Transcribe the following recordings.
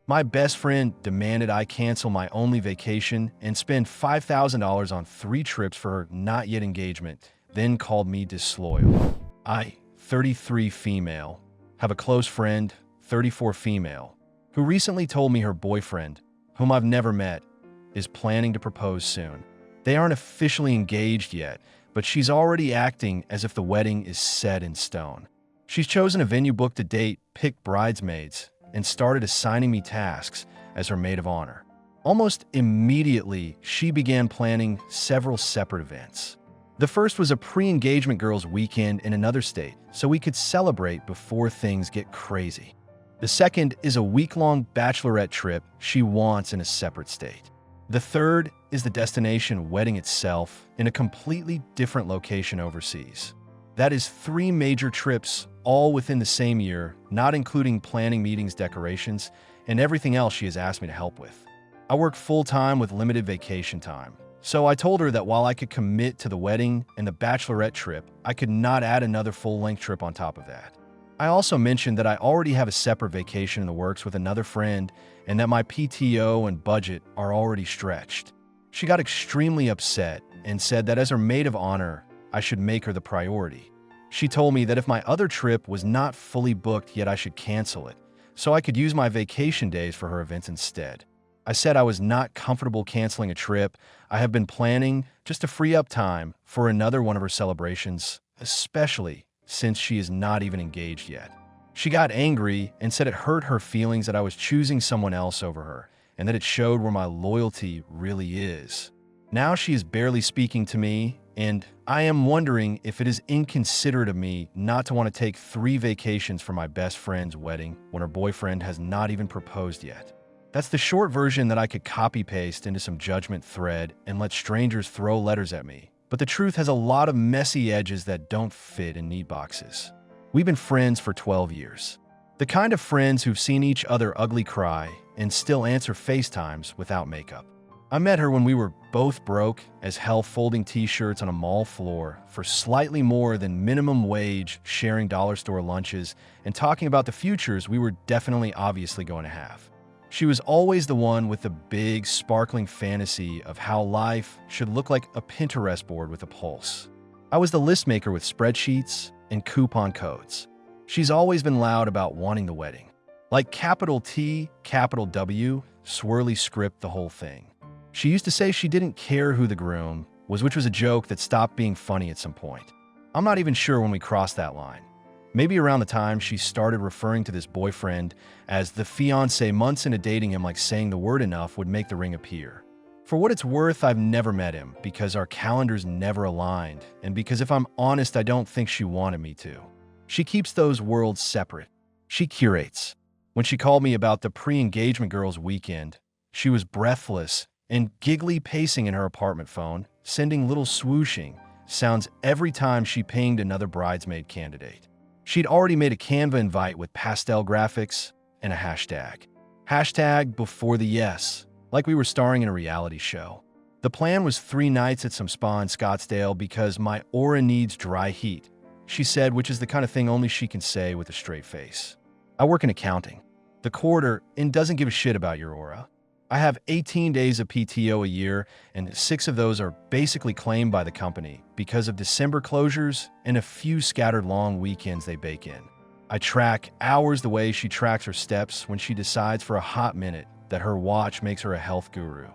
My best friend demanded I cancel my only vacation and spend $5,000 on 3 trips for her not yet engagement, then called me disloyal. I, 33 female, have a close friend, 34 female, who recently told me her boyfriend, whom I've never met, is planning to propose soon. They aren't officially engaged yet, but she's already acting as if the wedding is set in stone. She's chosen a venue, booked a date, picked bridesmaids, and started assigning me tasks as her maid of honor. Almost immediately, she began planning several separate events. The first was a pre-engagement girls' weekend in another state, so we could celebrate before things get crazy. The second is a week-long bachelorette trip she wants in a separate state. The third is the destination wedding itself in a completely different location overseas. That is 3 major trips, all within the same year, not including planning meetings, decorations, and everything else she has asked me to help with. I work full-time with limited vacation time, so I told her that while I could commit to the wedding and the bachelorette trip, I could not add another full-length trip on top of that. I also mentioned that I already have a separate vacation in the works with another friend and that my PTO and budget are already stretched. She got extremely upset and said that as her maid of honor, I should make her the priority. She told me that if my other trip was not fully booked yet, I should cancel it, so I could use my vacation days for her events instead. I said I was not comfortable canceling a trip I have been planning just to free up time for another one of her celebrations, especially since she is not even engaged yet. She got angry and said it hurt her feelings that I was choosing someone else over her, and that it showed where my loyalty really is. Now she is barely speaking to me, and I am wondering if it is inconsiderate of me not to want to take 3 vacations for my best friend's wedding when her boyfriend has not even proposed yet. That's the short version that I could copy-paste into some judgment thread and let strangers throw letters at me. But the truth has a lot of messy edges that don't fit in neat boxes. We've been friends for 12 years. The kind of friends who've seen each other ugly cry and still answer FaceTimes without makeup. I met her when we were both broke as hell, folding t-shirts on a mall floor for slightly more than minimum wage, sharing dollar store lunches, and talking about the futures we were definitely obviously going to have. She was always the one with the big, sparkling fantasy of how life should look like a Pinterest board with a pulse. I was the list maker with spreadsheets and coupon codes. She's always been loud about wanting the wedding. Like capital T, capital W, swirly script, the whole thing. She used to say she didn't care who the groom was, which was a joke that stopped being funny at some point. I'm not even sure when we crossed that line. Maybe around the time she started referring to this boyfriend as the fiancé, months into dating him, like saying the word enough would make the ring appear. For what it's worth, I've never met him because our calendars never aligned, and because if I'm honest, I don't think she wanted me to. She keeps those worlds separate. She curates. When she called me about the pre-engagement girls' weekend, she was breathless and giggly, pacing in her apartment phone, sending little swooshing sounds every time she pinged another bridesmaid candidate. She'd already made a Canva invite with pastel graphics and a hashtag. Hashtag before the yes, like we were starring in a reality show. The plan was 3 nights at some spa in Scottsdale because my aura needs dry heat, she said, which is the kind of thing only she can say with a straight face. I work in accounting, the quarter, and doesn't give a shit about your aura. I have 18 days of PTO a year, and 6 of those are basically claimed by the company because of December closures and a few scattered long weekends they bake in. I track hours the way she tracks her steps when she decides for a hot minute that her watch makes her a health guru.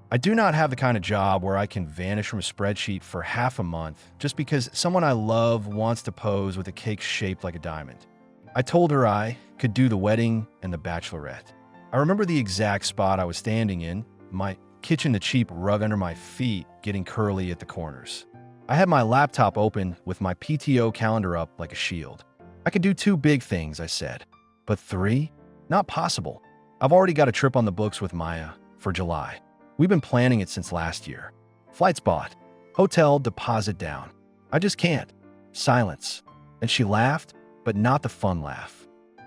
I do not have the kind of job where I can vanish from a spreadsheet for half a month just because someone I love wants to pose with a cake shaped like a diamond. I told her I could do the wedding and the bachelorette. I remember the exact spot I was standing in, my kitchen, the cheap rug under my feet getting curly at the corners. I had my laptop open with my PTO calendar up like a shield. I could do 2 big things, I said, but 3? Not possible. I've already got a trip on the books with Maya for July. We've been planning it since last year. Flights bought. Hotel deposit down. I just can't. Silence. And she laughed, but not the fun laugh.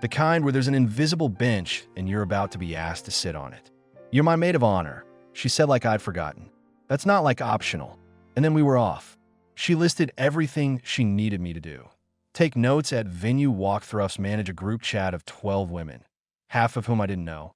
The kind where there's an invisible bench and you're about to be asked to sit on it. You're my maid of honor, she said like I'd forgotten. That's not like optional. And then we were off. She listed everything she needed me to do. Take notes at venue walkthroughs, manage a group chat of 12 women, half of whom I didn't know.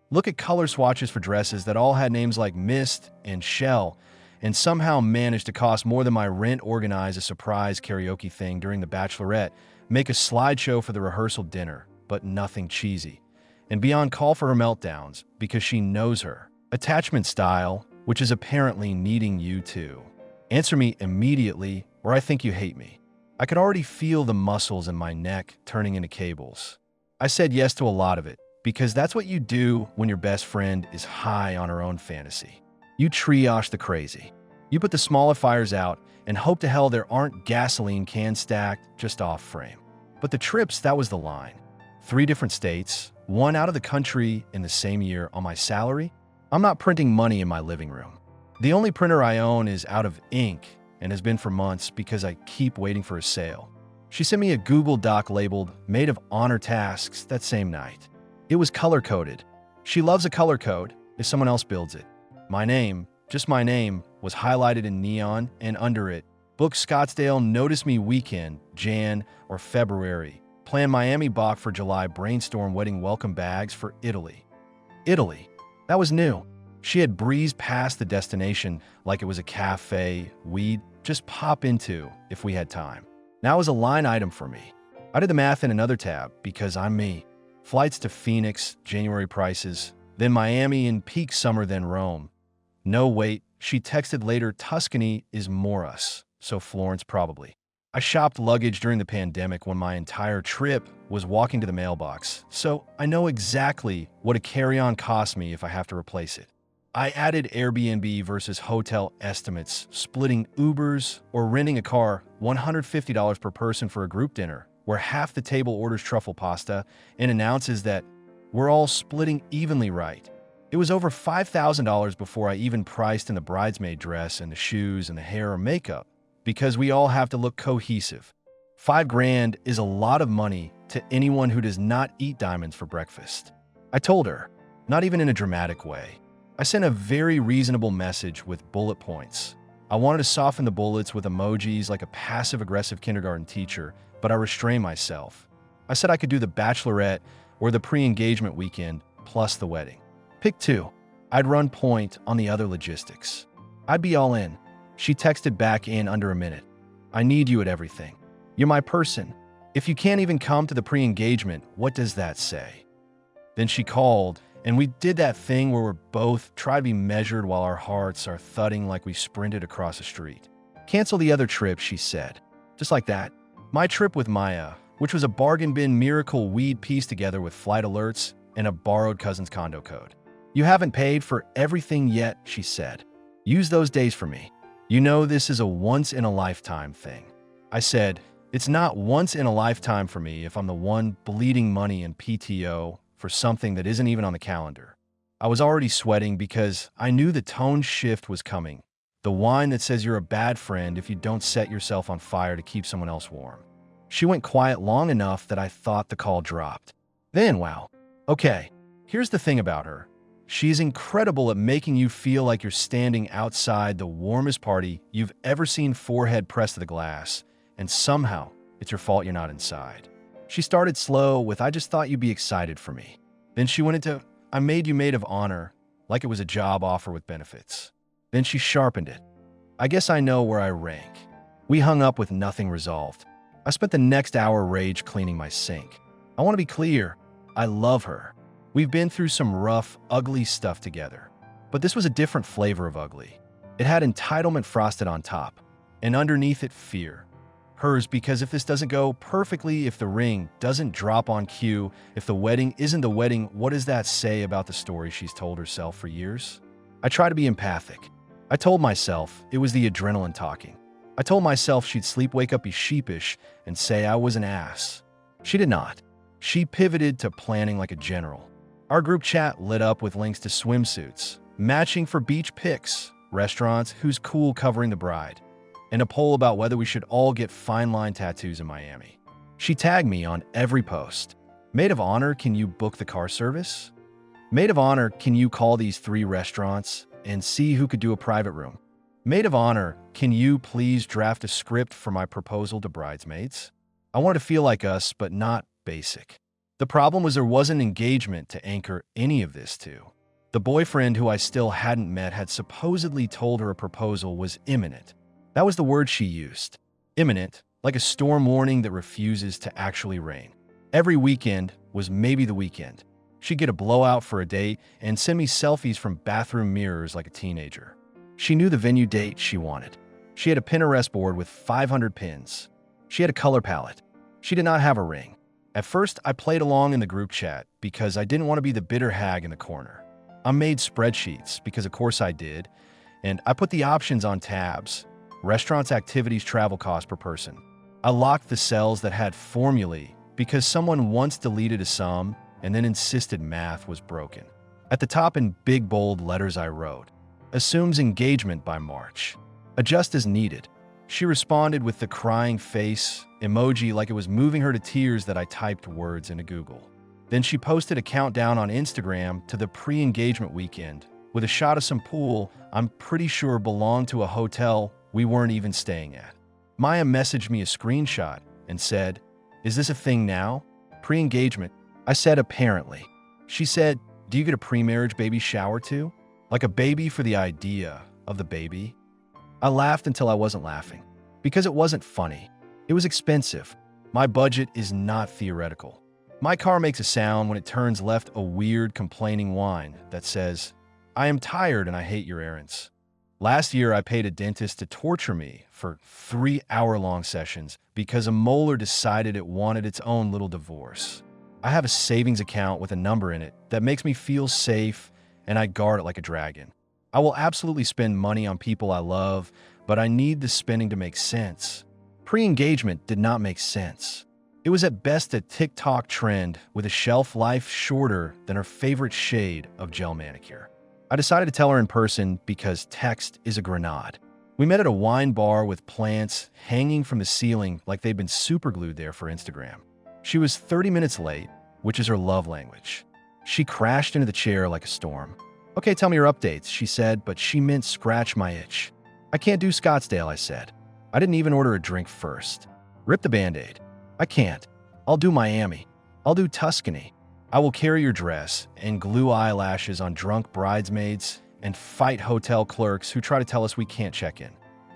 look at color swatches for dresses that all had names like Mist and Shell, and somehow manage to cost more than my rent, organize a surprise karaoke thing during the bachelorette, make a slideshow for the rehearsal dinner, but nothing cheesy, and be on call for her meltdowns because she knows her. Attachment style, which is apparently needing you too. Answer me immediately, or I think you hate me. I could already feel the muscles in my neck turning into cables. I said yes to a lot of it, because that's what you do when your best friend is high on her own fantasy. You triage the crazy. You put the smaller fires out and hope to hell there aren't gasoline cans stacked just off frame. But the trips, that was the line. 3 different states, 1 out of the country in the same year on my salary. I'm not printing money in my living room. The only printer I own is out of ink and has been for months because I keep waiting for a sale. She sent me a Google Doc labeled Maid of Honor tasks that same night. It was color-coded. She loves a color code if someone else builds it. My name, just my name, was highlighted in neon, and under it, book Scottsdale Notice Me Weekend, Jan or February. Plan Miami Bach for July, brainstorm wedding welcome bags for Italy. Italy. That was new. She had breezed past the destination like it was a cafe we'd just pop into if we had time. Now it was a line item for me. I did the math in another tab because I'm me. Flights to Phoenix, January prices, then Miami in peak summer, then Rome. No, wait, she texted later, Tuscany is more us, so Florence probably. I shopped luggage during the pandemic when my entire trip was walking to the mailbox, so I know exactly what a carry-on costs me if I have to replace it. I added Airbnb versus hotel estimates, splitting Ubers or renting a car, $150 per person for a group dinner, where half the table orders truffle pasta and announces that we're all splitting evenly right. It was over $5,000 before I even priced in the bridesmaid dress and the shoes and the hair or makeup, because we all have to look cohesive. $5,000 is a lot of money to anyone who does not eat diamonds for breakfast. I told her, not even in a dramatic way. I sent a very reasonable message with bullet points. I wanted to soften the bullets with emojis like a passive-aggressive kindergarten teacher, but I restrained myself. I said I could do the bachelorette or the pre-engagement weekend plus the wedding. Pick 2. I'd run point on the other logistics. I'd be all in. She texted back in under a minute. I need you at everything. You're my person. If you can't even come to the pre-engagement, what does that say? Then she called, and we did that thing where we're both try to be measured while our hearts are thudding like we sprinted across a street. Cancel the other trip, she said. Just like that. My trip with Maya, which was a bargain bin miracle we'd pieced together with flight alerts and a borrowed cousin's condo code. You haven't paid for everything yet, she said. Use those days for me. You know this is a once-in-a-lifetime thing. I said, it's not once in a lifetime for me if I'm the one bleeding money in PTO for something that isn't even on the calendar. I was already sweating because I knew the tone shift was coming. The whine that says you're a bad friend if you don't set yourself on fire to keep someone else warm. She went quiet long enough that I thought the call dropped. Then, wow. Okay, here's the thing about her. She's incredible at making you feel like you're standing outside the warmest party you've ever seen, forehead pressed to the glass, and somehow it's your fault you're not inside. She started slow with, I just thought you'd be excited for me. Then she went into, I made you maid of honor, like it was a job offer with benefits. Then she sharpened it. I guess I know where I rank. We hung up with nothing resolved. I spent the next hour rage cleaning my sink. I want to be clear. I love her. We've been through some rough, ugly stuff together. But this was a different flavor of ugly. It had entitlement frosted on top, and underneath it, fear. Hers because if this doesn't go perfectly, if the ring doesn't drop on cue, if the wedding isn't the wedding, what does that say about the story she's told herself for years? I try to be empathic. I told myself it was the adrenaline talking. I told myself she'd sleep, wake up, be sheepish, and say I was an ass. She did not. She pivoted to planning like a general. Our group chat lit up with links to swimsuits, matching for beach pics, restaurants, who's cool covering the bride, and a poll about whether we should all get fine line tattoos in Miami. She tagged me on every post. Maid of honor, can you book the car service? Maid of honor, can you call these 3 restaurants and see who could do a private room? Maid of honor, can you please draft a script for my proposal to bridesmaids? I wanted to feel like us, but not basic. The problem was there wasn't engagement to anchor any of this to. The boyfriend who I still hadn't met had supposedly told her a proposal was imminent. That was the word she used. Imminent, like a storm warning that refuses to actually rain. Every weekend was maybe the weekend. She'd get a blowout for a date and send me selfies from bathroom mirrors like a teenager. She knew the venue date she wanted. She had a Pinterest board with 500 pins. She had a color palette. She did not have a ring. At first, I played along in the group chat because I didn't want to be the bitter hag in the corner. I made spreadsheets because of course I did, and I put the options on tabs. Restaurants, activities, travel cost per person. I locked the cells that had formulae because someone once deleted a sum and then insisted math was broken. At the top in big bold letters I wrote, assumes engagement by March. Adjust as needed. She responded with the crying face emoji like it was moving her to tears that I typed words into Google. Then she posted a countdown on Instagram to the pre-engagement weekend with a shot of some pool I'm pretty sure belonged to a hotel we weren't even staying at. Maya messaged me a screenshot and said, "Is this a thing now?" Pre-engagement. I said apparently. She said, "Do you get a pre-marriage baby shower too? Like a baby for the idea of the baby?" I laughed until I wasn't laughing. Because it wasn't funny. It was expensive. My budget is not theoretical. My car makes a sound when it turns left, a weird complaining whine that says, "I am tired and I hate your errands." Last year, I paid a dentist to torture me for 3-hour-long sessions because a molar decided it wanted its own little divorce. I have a savings account with a number in it that makes me feel safe, and I guard it like a dragon. I will absolutely spend money on people I love, but I need the spending to make sense. Pre-engagement did not make sense. It was at best a TikTok trend with a shelf life shorter than her favorite shade of gel manicure. I decided to tell her in person because text is a grenade. We met at a wine bar with plants hanging from the ceiling like they'd been superglued there for Instagram. She was 30 minutes late, which is her love language. She crashed into the chair like a storm. "Okay, tell me your updates," she said, but she meant scratch my itch. "I can't do Scottsdale," I said. I didn't even order a drink first. Rip the Band-Aid. "I can't. I'll do Miami. I'll do Tuscany. I will carry your dress and glue eyelashes on drunk bridesmaids and fight hotel clerks who try to tell us we can't check in.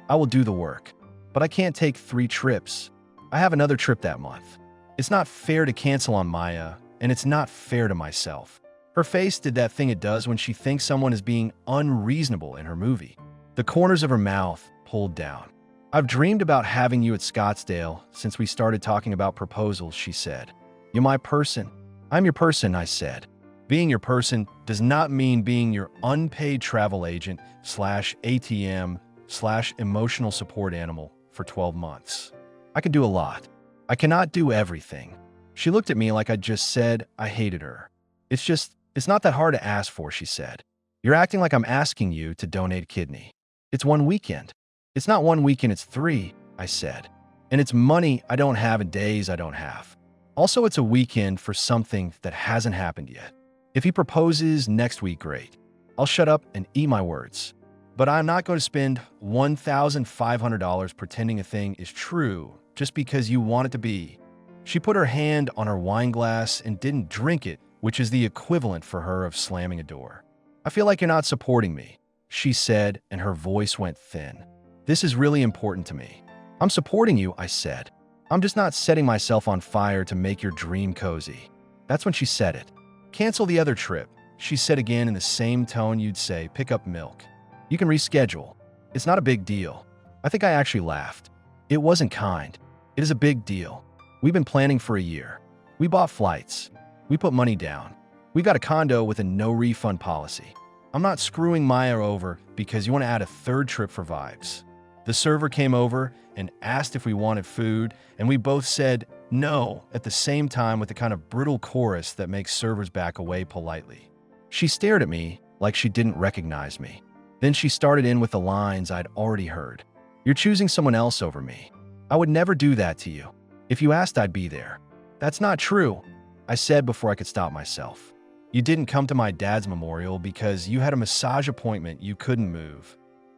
I will do the work. But I can't take 3 trips. I have another trip that month. It's not fair to cancel on Maya, and it's not fair to myself." Her face did that thing it does when she thinks someone is being unreasonable in her movie. The corners of her mouth pulled down. "I've dreamed about having you at Scottsdale since we started talking about proposals," she said. "You're my person." "I'm your person," I said. Being your person does not mean being your unpaid travel agent / ATM / emotional support animal for 12 months. I can do a lot. I cannot do everything. She looked at me like I just said I hated her. It's not that hard to ask for," she said. "You're acting like I'm asking you to donate a kidney. It's one weekend." "It's not one weekend, it's 3, I said. "And it's money I don't have and days I don't have. Also, it's a weekend for something that hasn't happened yet. If he proposes next week, great. I'll shut up and eat my words. But I'm not going to spend $1,500 pretending a thing is true just because you want it to be." She put her hand on her wine glass and didn't drink it, which is the equivalent for her of slamming a door. "I feel like you're not supporting me," she said, and her voice went thin. "This is really important to me." "I'm supporting you," I said. "I'm just not setting myself on fire to make your dream cozy." That's when she said it. "Cancel the other trip," she said again in the same tone you'd say, "Pick up milk. You can reschedule. It's not a big deal." I think I actually laughed. It wasn't kind. It is a big deal. We've been planning for a year. We bought flights. We put money down. We've got a condo with a no-refund policy. I'm not screwing Maya over because you want to add a 3rd trip for vibes. The server came over and asked if we wanted food, and we both said no at the same time with the kind of brutal chorus that makes servers back away politely. She stared at me like she didn't recognize me. Then she started in with the lines I'd already heard. "You're choosing someone else over me. I would never do that to you. If you asked, I'd be there." "That's not true," I said before I could stop myself. "You didn't come to my dad's memorial because you had a massage appointment you couldn't move.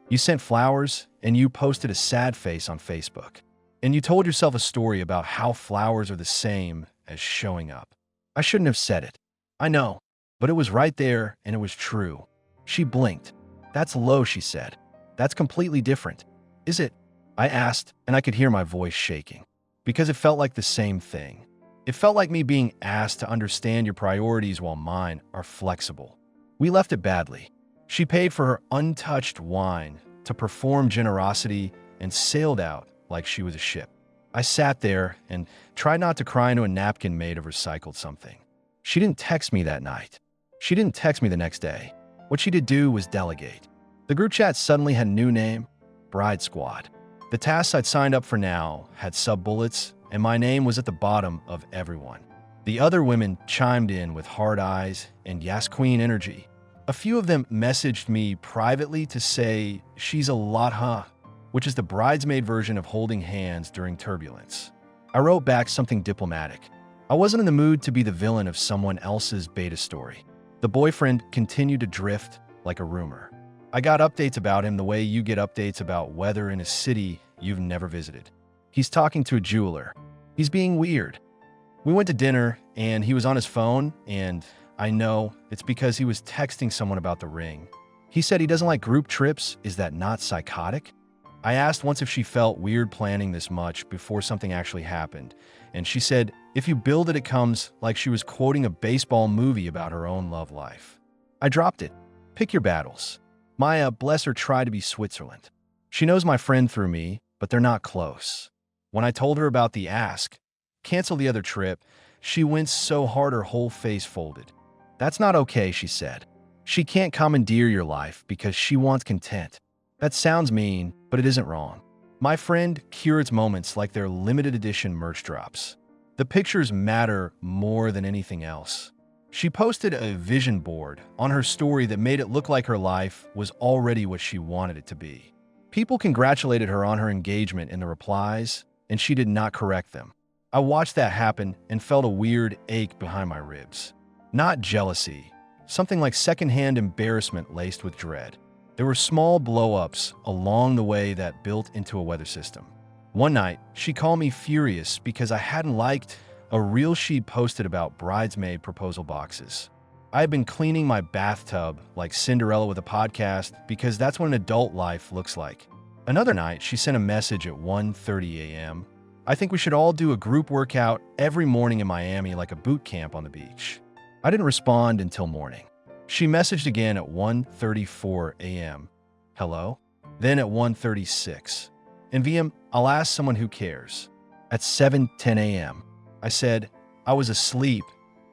You sent flowers, and you posted a sad face on Facebook. And you told yourself a story about how flowers are the same as showing up. I shouldn't have said it. I know, but it was right there and it was true. She blinked. That's low, she said. That's completely different. Is it? I asked, and I could hear my voice shaking. Because it felt like the same thing. It felt like me being asked to understand your priorities while mine are flexible. We left it badly. She paid for her untouched wine to perform generosity and sailed out like she was a ship. I sat there and tried not to cry into a napkin made of recycled something. She didn't text me that night. She didn't text me the next day. What she did do was delegate. The group chat suddenly had a new name, Bride Squad. The tasks I'd signed up for now had sub-bullets, and my name was at the bottom of everyone. The other women chimed in with hard eyes and yes queen energy. A few of them messaged me privately to say, she's a lot, huh? Which is the bridesmaid version of holding hands during turbulence. I wrote back something diplomatic. I wasn't in the mood to be the villain of someone else's beta story. The boyfriend continued to drift like a rumor. I got updates about him the way you get updates about weather in a city you've never visited. He's talking to a jeweler. He's being weird. We went to dinner and he was on his phone, and I know it's because he was texting someone about the ring. He said he doesn't like group trips. Is that not psychotic? I asked once if she felt weird planning this much before something actually happened, and she said, if you build it, it comes, like she was quoting a baseball movie about her own love life. I dropped it. Pick your battles. Maya, bless her, tried to be Switzerland. She knows my friend through me, but they're not close. When I told her about the ask, cancel the other trip, she winced so hard her whole face folded. That's not okay, she said. She can't commandeer your life because she wants content. That sounds mean, but it isn't wrong. My friend curates moments like their limited edition merch drops. The pictures matter more than anything else. She posted a vision board on her story that made it look like her life was already what she wanted it to be. People congratulated her on her engagement in the replies, and she did not correct them. I watched that happen and felt a weird ache behind my ribs. Not jealousy, something like secondhand embarrassment laced with dread. There were small blow-ups along the way that built into a weather system. One night, she called me furious because I hadn't liked a reel she'd posted about bridesmaid proposal boxes. I had been cleaning my bathtub like Cinderella with a podcast because that's what an adult life looks like. Another night, she sent a message at 1:30 a.m. I think we should all do a group workout every morning in Miami like a boot camp on the beach. I didn't respond until morning. She messaged again at 1:34 a.m. Hello? Then at 1:36. In VM, I'll ask someone who cares. At 7:10 a.m. I said, I was asleep.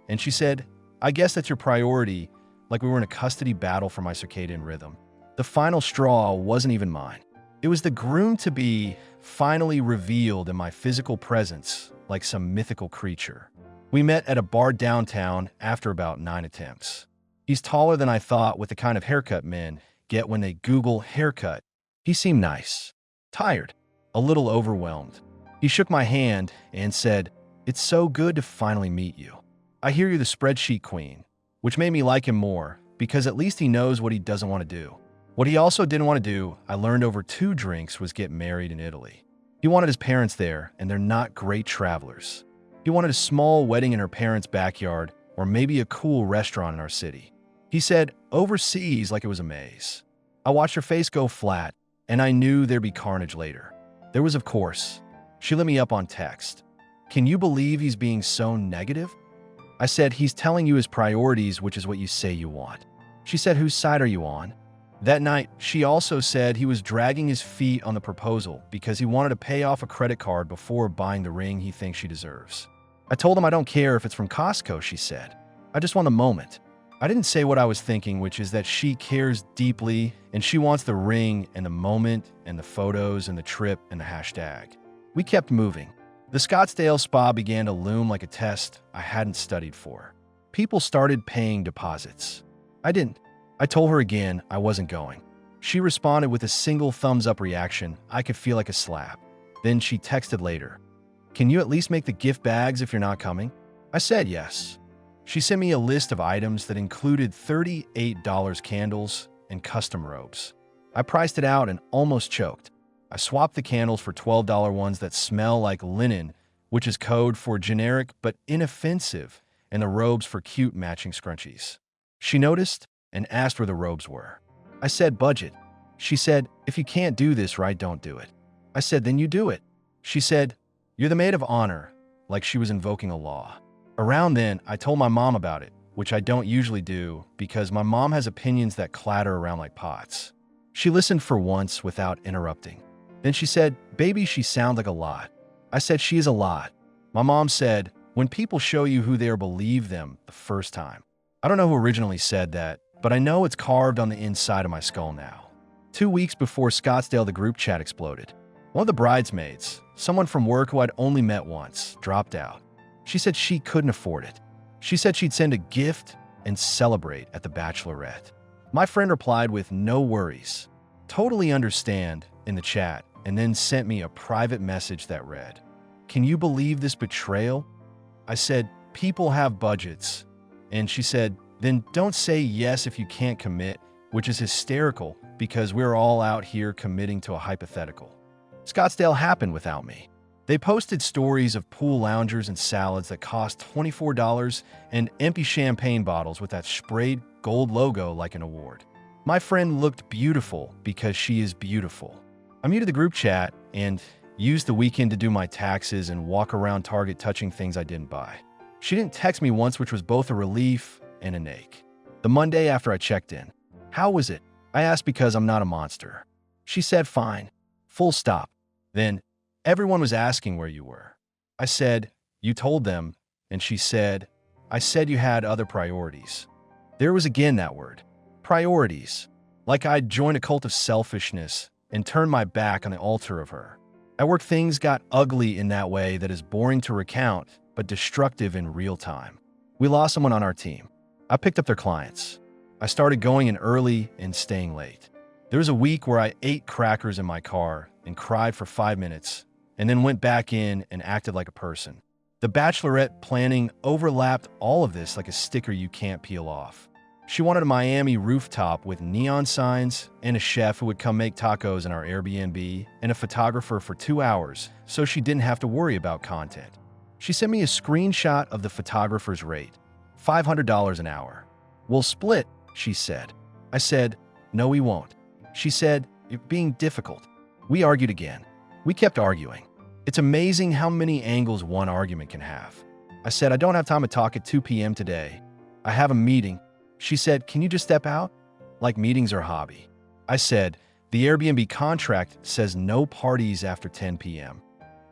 And she said, I guess that's your priority, like we were in a custody battle for my circadian rhythm. The final straw wasn't even mine. It was the groom-to-be finally revealed in my physical presence like some mythical creature. We met at a bar downtown after about 9 attempts. He's taller than I thought, with the kind of haircut men get when they Google haircut. He seemed nice, tired, a little overwhelmed. He shook my hand and said, it's so good to finally meet you. I hear you're the spreadsheet queen, which made me like him more because at least he knows what he doesn't want to do. What he also didn't want to do, I learned over 2 drinks, was get married in Italy. He wanted his parents there, and they're not great travelers. He wanted a small wedding in her parents' backyard or maybe a cool restaurant in our city. He said, overseas, like it was a maze. I watched her face go flat, and I knew there'd be carnage later. There was, of course. She lit me up on text. Can you believe he's being so negative? I said, he's telling you his priorities, which is what you say you want. She said, whose side are you on? That night, she also said he was dragging his feet on the proposal because he wanted to pay off a credit card before buying the ring he thinks she deserves. I told him I don't care if it's from Costco, she said. I just want the moment. I didn't say what I was thinking, which is that she cares deeply and she wants the ring and the moment and the photos and the trip and the hashtag. We kept moving. The Scottsdale spa began to loom like a test I hadn't studied for. People started paying deposits. I didn't. I told her again I wasn't going. She responded with a single thumbs-up reaction I could feel like a slap. Then she texted later, can you at least make the gift bags if you're not coming? I said yes. She sent me a list of items that included $38 candles and custom robes. I priced it out and almost choked. I swapped the candles for $12 ones that smell like linen, which is code for generic but inoffensive, and the robes for cute matching scrunchies. She noticed and asked where the robes were. I said, budget. She said, if you can't do this right, don't do it. I said, then you do it. She said, you're the maid of honor, like she was invoking a law. Around then, I told my mom about it, which I don't usually do because my mom has opinions that clatter around like pots. She listened for once without interrupting. Then she said, baby, she sounds like a lot. I said, she is a lot. My mom said, when people show you who they are, believe them the first time. I don't know who originally said that, but I know it's carved on the inside of my skull now. 2 weeks before Scottsdale, the group chat exploded. One of the bridesmaids, someone from work who I'd only met once, dropped out. She said she couldn't afford it. She said she'd send a gift and celebrate at the bachelorette. My friend replied with no worries, totally understand, in the chat, and then sent me a private message that read, can you believe this betrayal? I said, people have budgets. And she said, then don't say yes if you can't commit, which is hysterical because we're all out here committing to a hypothetical. Scottsdale happened without me. They posted stories of pool loungers and salads that cost $24 and empty champagne bottles with that sprayed gold logo like an award. My friend looked beautiful because she is beautiful. I muted the group chat and used the weekend to do my taxes and walk around Target touching things I didn't buy. She didn't text me once, which was both a relief and an ache. The Monday after I checked in, how was it? I asked because I'm not a monster. She said, fine. Full stop. Then, everyone was asking where you were. I said, you told them, and she said, I said you had other priorities. There was again that word, priorities, like I'd joined a cult of selfishness and turned my back on the altar of her. At work, things got ugly in that way that is boring to recount, but destructive in real time. We lost someone on our team. I picked up their clients. I started going in early and staying late. There was a week where I ate crackers in my car and cried for 5 minutes, and then went back in and acted like a person. The bachelorette planning overlapped all of this like a sticker you can't peel off. She wanted a Miami rooftop with neon signs and a chef who would come make tacos in our Airbnb and a photographer for 2 hours so she didn't have to worry about content. She sent me a screenshot of the photographer's rate, $500 an hour. We'll split, she said. I said, no, we won't. She said, you're being difficult. We argued again. We kept arguing. It's amazing how many angles one argument can have. I said, I don't have time to talk at 2 p.m. today. I have a meeting. She said, can you just step out? Like meetings are a hobby. I said, the Airbnb contract says no parties after 10 p.m.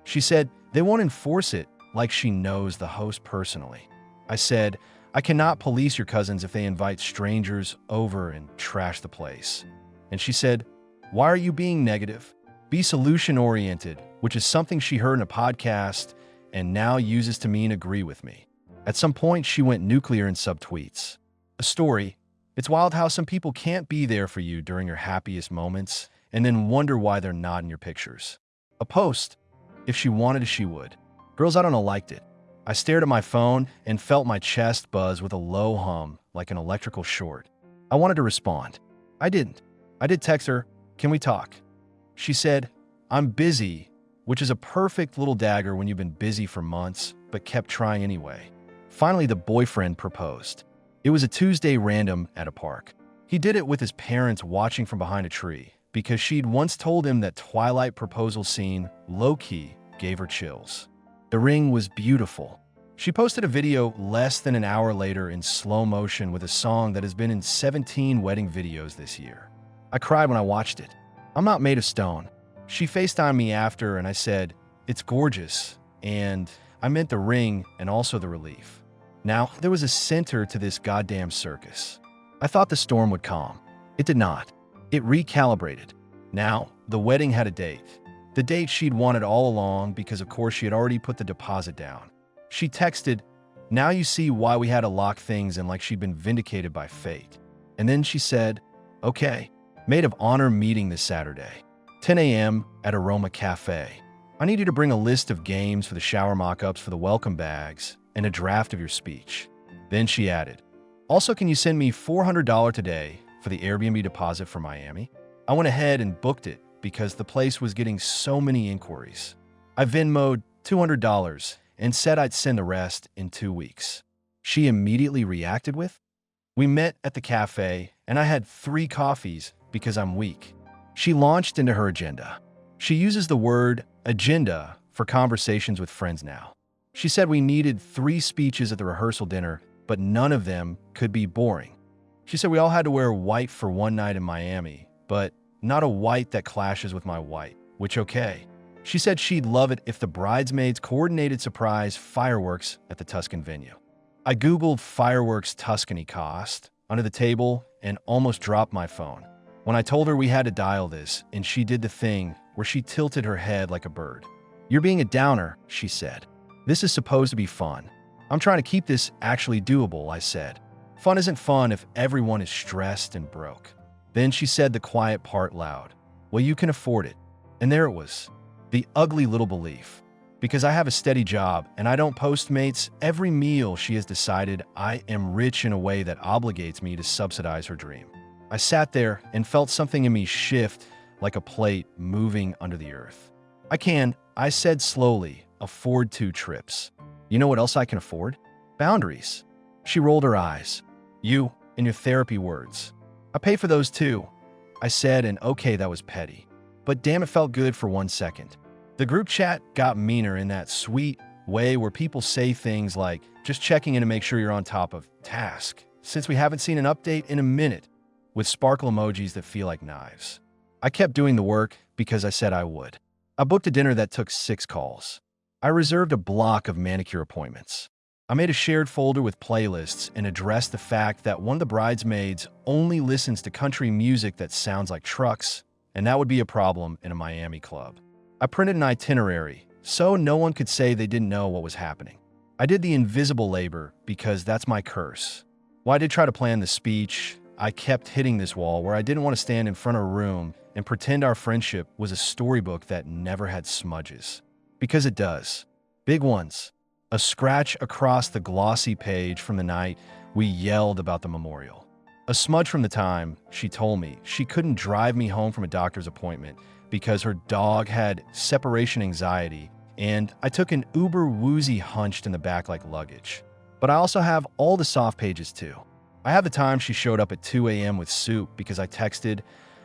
She said, they won't enforce it, like she knows the host personally. I said, I cannot police your cousins if they invite strangers over and trash the place. And she said, why are you being negative? Be solution-oriented, which is something she heard in a podcast and now uses to mean agree with me. At some point, she went nuclear in subtweets. A story. It's wild how some people can't be there for you during your happiest moments and then wonder why they're not in your pictures. A post. If she wanted, she would. Girls I don't know liked it. I stared at my phone and felt my chest buzz with a low hum like an electrical short. I wanted to respond. I didn't. I did text her, can we talk? She said, I'm busy, which is a perfect little dagger when you've been busy for months, but kept trying anyway. Finally, the boyfriend proposed. It was a Tuesday random at a park. He did it with his parents watching from behind a tree because she'd once told him that Twilight proposal scene, low-key, gave her chills. The ring was beautiful. She posted a video less than an hour later in slow motion with a song that has been in 17 wedding videos this year. I cried when I watched it. I'm not made of stone. She FaceTimed me after and I said, it's gorgeous. And I meant the ring and also the relief. Now, there was a center to this goddamn circus. I thought the storm would calm. It did not. It recalibrated. Now, the wedding had a date. The date she'd wanted all along because of course she had already put the deposit down. She texted, now you see why we had to lock things in, like she'd been vindicated by fate. And then she said, okay, maid of honor meeting this Saturday, 10 a.m. at Aroma Cafe. I need you to bring a list of games for the shower mock-ups for the welcome bags and a draft of your speech. Then she added, also, can you send me $400 today for the Airbnb deposit for Miami? I went ahead and booked it because the place was getting so many inquiries. I Venmo'd $200 and said I'd send the rest in 2 weeks. she immediately reacted with. We met at the cafe, and I had 3 coffees because I'm weak. She launched into her agenda. She uses the word agenda for conversations with friends now. She said we needed 3 speeches at the rehearsal dinner, but none of them could be boring. She said we all had to wear white for one night in Miami, but not a white that clashes with my white, which okay. She said she'd love it if the bridesmaids coordinated surprise fireworks at the Tuscan venue. I Googled fireworks Tuscany cost under the table and almost dropped my phone when I told her we had to dial this, and she did the thing where she tilted her head like a bird. "You're being a downer," she said. "This is supposed to be fun. I'm trying to keep this actually doable," I said. "Fun isn't fun if everyone is stressed and broke." Then she said the quiet part loud. "Well, you can afford it." And there it was, the ugly little belief. Because I have a steady job and I don't Postmates every meal, she has decided I am rich in a way that obligates me to subsidize her dream. I sat there and felt something in me shift like a plate moving under the earth. I said slowly, afford 2 trips. You know what else I can afford? Boundaries. She rolled her eyes. You and your therapy words. I pay for those too. I said, and okay, that was petty. But damn, it felt good for 1 second. The group chat got meaner in that sweet way where people say things like, just checking in to make sure you're on top of task, since we haven't seen an update in a minute, with sparkle emojis that feel like knives. I kept doing the work because I said I would. I booked a dinner that took 6 calls. I reserved a block of manicure appointments. I made a shared folder with playlists and addressed the fact that one of the bridesmaids only listens to country music that sounds like trucks, and that would be a problem in a Miami club. I printed an itinerary, so no one could say they didn't know what was happening. I did the invisible labor because that's my curse. While I did try to plan the speech, I kept hitting this wall where I didn't want to stand in front of a room and pretend our friendship was a storybook that never had smudges. Because it does. Big ones. A scratch across the glossy page from the night we yelled about the memorial. A smudge from the time she told me she couldn't drive me home from a doctor's appointment because her dog had separation anxiety, and I took an uber woozy hunched in the back like luggage. But I also have all the soft pages too. I have the time she showed up at 2 a.m. with soup because I texted,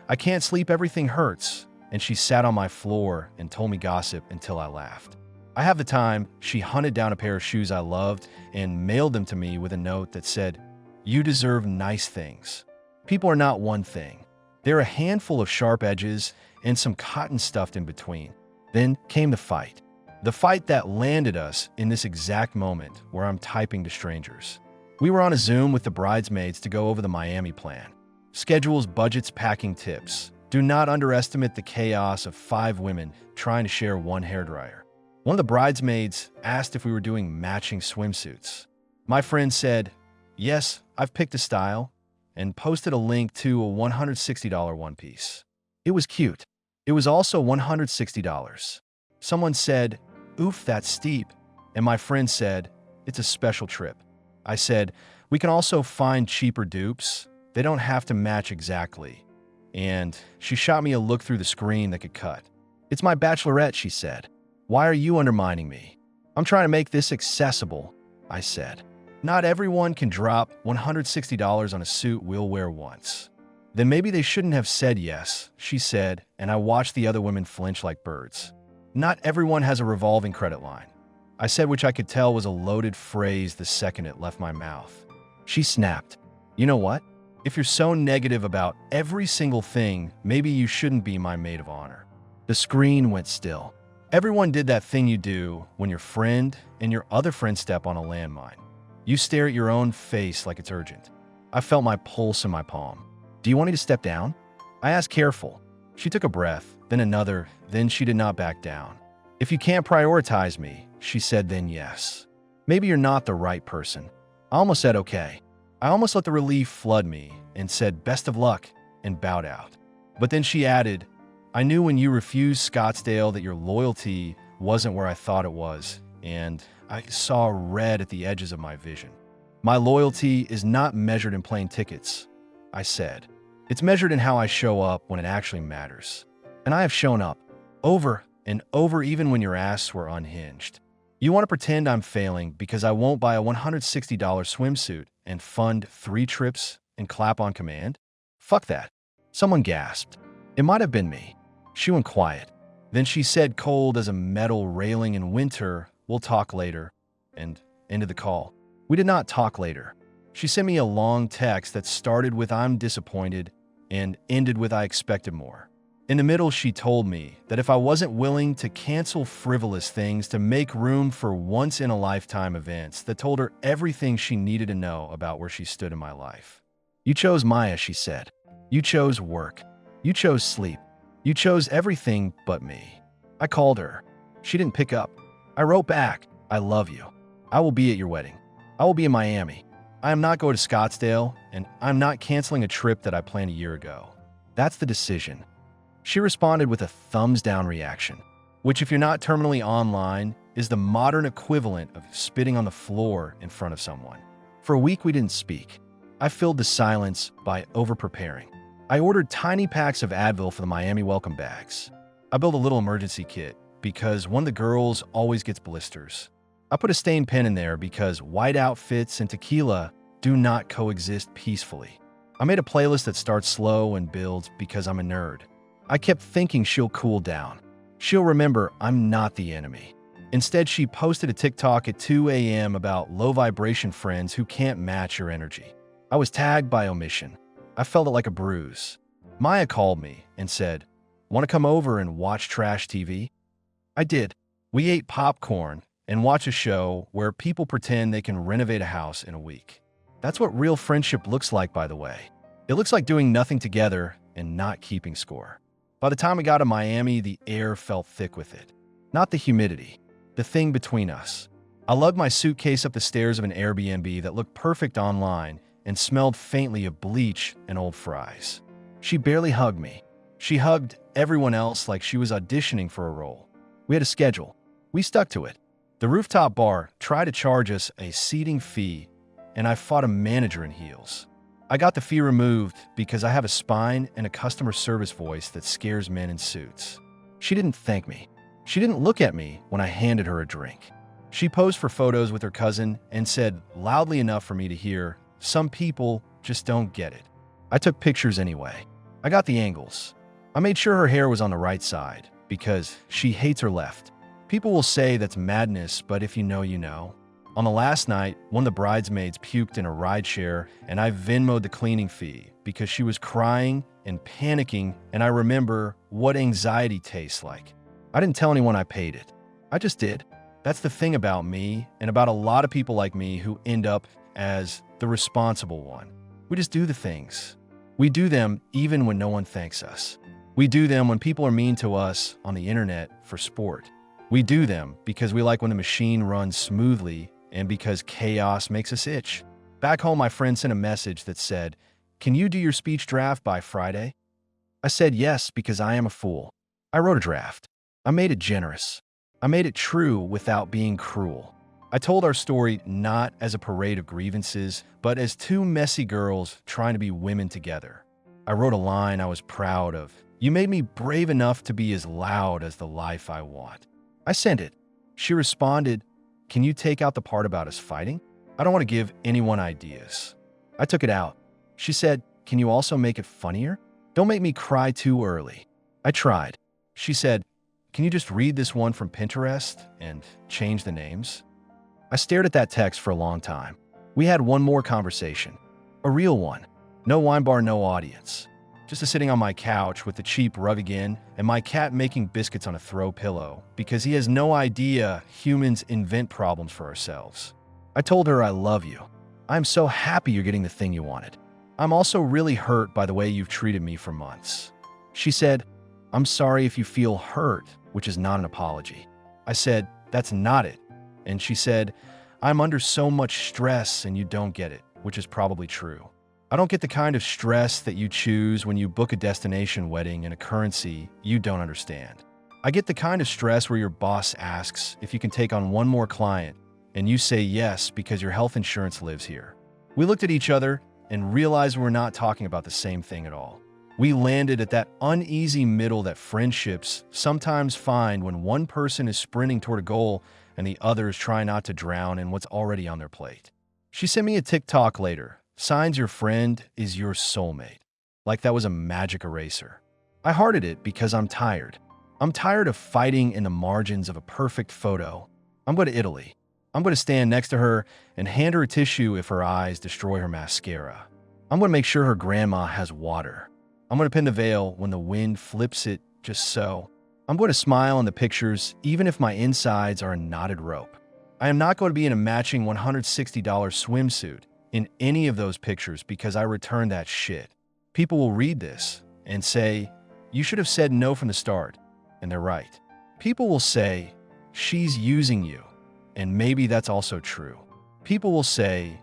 "I can't sleep, everything hurts," and she sat on my floor and told me gossip until I laughed. I have the time she hunted down a pair of shoes I loved and mailed them to me with a note that said, "You deserve nice things." People are not one thing. They're a handful of sharp edges and some cotton stuffed in between. Then came the fight. The fight that landed us in this exact moment where I'm typing to strangers. We were on a Zoom with the bridesmaids to go over the Miami plan. Schedules, budgets, packing tips. Do not underestimate the chaos of 5 women trying to share one hairdryer. One of the bridesmaids asked if we were doing matching swimsuits. My friend said, "Yes, I've picked a style," and posted a link to a $160 one-piece. It was cute. It was also $160. Someone said, "Oof, that's steep." And my friend said, "It's a special trip." I said, "We can also find cheaper dupes. They don't have to match exactly." And she shot me a look through the screen that could cut. "It's my bachelorette," she said. "Why are you undermining me?" "I'm trying to make this accessible," I said. "Not everyone can drop $160 on a suit we'll wear once." "Then maybe they shouldn't have said yes," she said, and I watched the other women flinch like birds. "Not everyone has a revolving credit line," I said, which I could tell was a loaded phrase the second it left my mouth. She snapped. "You know what? If you're so negative about every single thing, maybe you shouldn't be my maid of honor." The screen went still. Everyone did that thing you do when your friend and your other friend step on a landmine. You stare at your own face like it's urgent. I felt my pulse in my palm. "Do you want me to step down?" I asked careful. She took a breath, then another, then she did not back down. "If you can't prioritize me," she said, "then yes. Maybe you're not the right person." I almost said okay. I almost let the relief flood me and said best of luck and bowed out. But then she added, "I knew when you refused Scottsdale that your loyalty wasn't where I thought it was, and I saw red at the edges of my vision. My loyalty is not measured in plane tickets," I said. "It's measured in how I show up when it actually matters." And I have shown up, over and over, even when your asks were unhinged. You want to pretend I'm failing because I won't buy a $160 swimsuit and fund 3 trips and clap on command? Fuck that. Someone gasped. It might have been me. She went quiet. Then she said, cold as a metal railing in winter, "We'll talk later," and ended the call. We did not talk later. She sent me a long text that started with "I'm disappointed" and ended with "I expected more." In the middle, she told me that if I wasn't willing to cancel frivolous things to make room for once-in-a-lifetime events that told her everything she needed to know about where she stood in my life. "You chose Maya," she said. "You chose work. You chose sleep. You chose everything but me." I called her. She didn't pick up. I wrote back, "I love you. I will be at your wedding. I will be in Miami. I am not going to Scottsdale, and I'm not canceling a trip that I planned a year ago. That's the decision." She responded with a thumbs-down reaction, which, if you're not terminally online, is the modern equivalent of spitting on the floor in front of someone. For a week, we didn't speak. I filled the silence by over-preparing. I ordered tiny packs of Advil for the Miami welcome bags. I built a little emergency kit because one of the girls always gets blisters. I put a stain pen in there because white outfits and tequila do not coexist peacefully. I made a playlist that starts slow and builds because I'm a nerd. I kept thinking she'll cool down. She'll remember I'm not the enemy. Instead, she posted a TikTok at 2 a.m. about low-vibration friends who can't match your energy. I was tagged by omission. I felt it like a bruise. Maya called me and said, "Want to come over and watch trash TV?" I did. We ate popcorn and watched a show where people pretend they can renovate a house in a week. That's what real friendship looks like, by the way. It looks like doing nothing together and not keeping score. By the time we got to Miami, the air felt thick with it. Not the humidity, the thing between us. I lugged my suitcase up the stairs of an Airbnb that looked perfect online and smelled faintly of bleach and old fries. She barely hugged me. She hugged everyone else like she was auditioning for a role. We had a schedule. We stuck to it. The rooftop bar tried to charge us a seating fee, and I fought a manager in heels. I got the fee removed because I have a spine and a customer service voice that scares men in suits. She didn't thank me. She didn't look at me when I handed her a drink. She posed for photos with her cousin and said loudly enough for me to hear, "Some people just don't get it." I took pictures anyway. I got the angles. I made sure her hair was on the right side because she hates her left. People will say that's madness, but if you know, you know. On the last night, one of the bridesmaids puked in a rideshare, and I Venmo'd the cleaning fee because she was crying and panicking, and I remember what anxiety tastes like. I didn't tell anyone I paid it. I just did. That's the thing about me and about a lot of people like me who end up as the responsible one. We just do the things. We do them even when no one thanks us. We do them when people are mean to us on the internet for sport. We do them because we like when the machine runs smoothly and because chaos makes us itch. Back home, my friend sent a message that said, "Can you do your speech draft by Friday?" I said yes because I am a fool. I wrote a draft. I made it generous. I made it true without being cruel. I told our story not as a parade of grievances, but as two messy girls trying to be women together. I wrote a line I was proud of. "You made me brave enough to be as loud as the life I want." I sent it. She responded, "Can you take out the part about us fighting? I don't want to give anyone ideas." I took it out. She said, "Can you also make it funnier? Don't make me cry too early." I tried. She said, "Can you just read this one from Pinterest and change the names?" I stared at that text for a long time. We had one more conversation. A real one. No wine bar, no audience. Just a sitting on my couch with the cheap rug again and my cat making biscuits on a throw pillow because he has no idea humans invent problems for ourselves. I told her I love you. I'm so happy you're getting the thing you wanted. I'm also really hurt by the way you've treated me for months. She said, "I'm sorry if you feel hurt," which is not an apology. I said, "That's not it." And she said, "I'm under so much stress and you don't get it," which is probably true. I don't get the kind of stress that you choose when you book a destination wedding in a currency you don't understand. I get the kind of stress where your boss asks if you can take on one more client and you say yes because your health insurance lives here. We looked at each other and realized we're not talking about the same thing at all. We landed at that uneasy middle that friendships sometimes find when one person is sprinting toward a goal and the others try not to drown in what's already on their plate. She sent me a TikTok later. Signs your friend is your soulmate. Like that was a magic eraser. I hearted it because I'm tired. I'm tired of fighting in the margins of a perfect photo. I'm going to Italy. I'm going to stand next to her and hand her a tissue if her eyes destroy her mascara. I'm going to make sure her grandma has water. I'm going to pin the veil when the wind flips it just so. I'm going to smile in the pictures even if my insides are a knotted rope. I am not going to be in a matching $160 swimsuit in any of those pictures because I returned that shit. People will read this and say, you should have said no from the start. And they're right. People will say, she's using you. And maybe that's also true. People will say,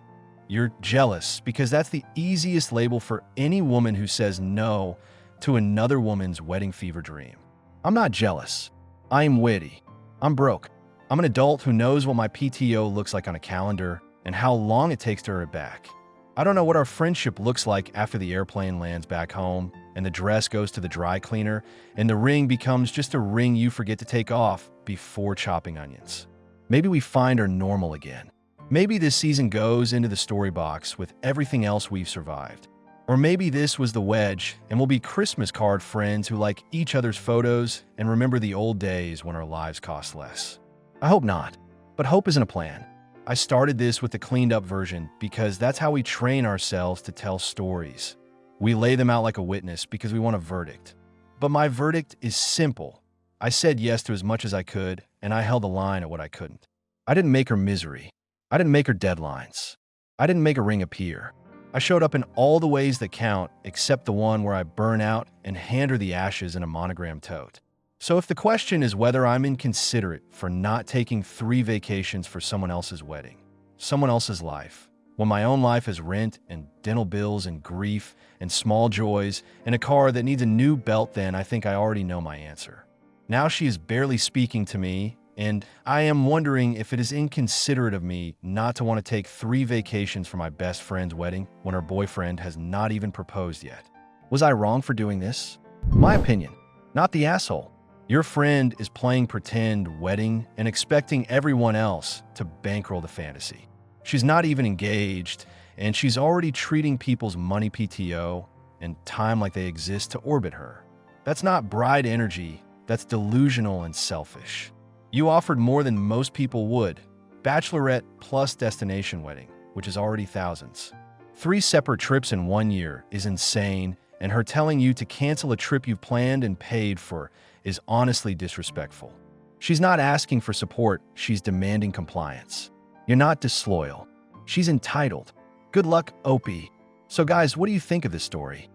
you're jealous because that's the easiest label for any woman who says no to another woman's wedding fever dream. I'm not jealous. I'm witty. I'm broke. I'm an adult who knows what my PTO looks like on a calendar and how long it takes to earn it back. I don't know what our friendship looks like after the airplane lands back home and the dress goes to the dry cleaner and the ring becomes just a ring you forget to take off before chopping onions. Maybe we find our normal again. Maybe this season goes into the story box with everything else we've survived. Or maybe this was the wedge and we'll be Christmas card friends who like each other's photos and remember the old days when our lives cost less. I hope not, but hope isn't a plan. I started this with the cleaned up version because that's how we train ourselves to tell stories. We lay them out like a witness because we want a verdict. But my verdict is simple. I said yes to as much as I could, and I held the line at what I couldn't. I didn't make her misery. I didn't make her deadlines. I didn't make a ring appear. I showed up in all the ways that count except the one where I burn out and hand her the ashes in a monogram tote. So if the question is whether I'm inconsiderate for not taking 3 vacations for someone else's wedding, someone else's life, when my own life is rent and dental bills and grief and small joys and a car that needs a new belt, then I think I already know my answer. Now she is barely speaking to me, and I am wondering if it is inconsiderate of me not to want to take 3 vacations for my best friend's wedding when her boyfriend has not even proposed yet. Was I wrong for doing this? My opinion, not the asshole. Your friend is playing pretend wedding and expecting everyone else to bankroll the fantasy. She's not even engaged, and she's already treating people's money PTO and time like they exist to orbit her. That's not bride energy, that's delusional and selfish. You offered more than most people would. Bachelorette plus destination wedding, which is already thousands. 3 separate trips in 1 year is insane, and her telling you to cancel a trip you've planned and paid for is honestly disrespectful. She's not asking for support, she's demanding compliance. You're not disloyal. She's entitled. Good luck, Opie. So guys, what do you think of this story?